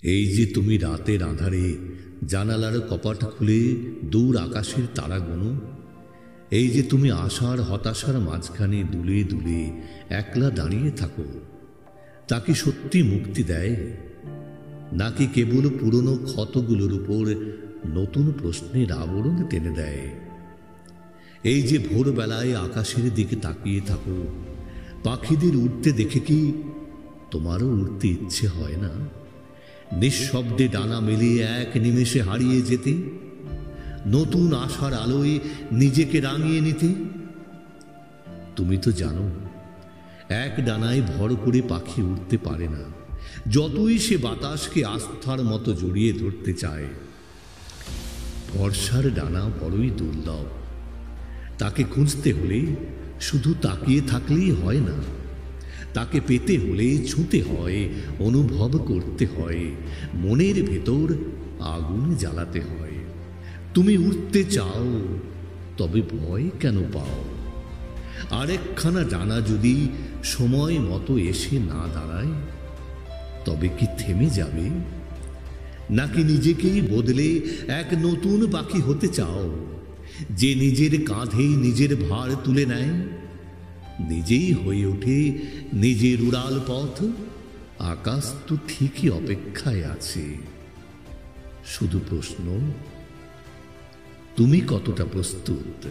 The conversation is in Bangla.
এই যে তুমি রাতের আঁধারে জানালার কপাট খুলে দূর আকাশের তারা গোনো, এই যে তুমি আশার হতাশার মাঝখানে দুলে দুলে একলা দাঁড়িয়ে থাকো, তা কি সত্যি মুক্তি দেয়, নাকি কেবল পুরনো ক্ষতগুলোর উপর নতুন প্রশ্নের আবরণ টেনে দেয়? এই যে ভোরবেলায় আকাশের দিকে তাকিয়ে থাকো, পাখিদের উঠতে দেখে কি তোমারও উঠতে ইচ্ছে হয় না? নিঃশব্দে ডানা মেলিয়ে এক নিমেষে হারিয়ে যেতে, নতুন আশার আলোয় নিজেকে রাঙিয়ে নিতে। তুমি তো জানো, এক ডানায় ভর করে পাখি উঠতে পারে না, যতই সে বাতাসকে আস্থার মতো জড়িয়ে ধরতে চায়। বর্ষার ডানা বড়ই দুর্লভ, তাকে খুঁজতে হলে শুধু তাকিয়ে থাকলেই হয় না, তাকে পেতে হলে ছুঁতে হয়, অনুভব করতে হয়, মনের ভেতর আগুন জ্বালাতে হয়। তুমি উঠতে চাও, তবে ভয় কেন পাও? আরেকখানা ডানা যদি সময় মতো এসে না দাঁড়ায়, তবে কি থেমে যাবে? নাকি নিজেকেই বদলে এক নতুন পাখি হতে চাও, যে নিজের কাঁধেই নিজের ভার তুলে নেয়, নিজেই হয়ে ওঠে নিজের উড়াল পথ? আকাশ তো ঠিকই অপেক্ষায় আছে। শুধু প্রশ্ন, তুমি কতটা প্রস্তুত?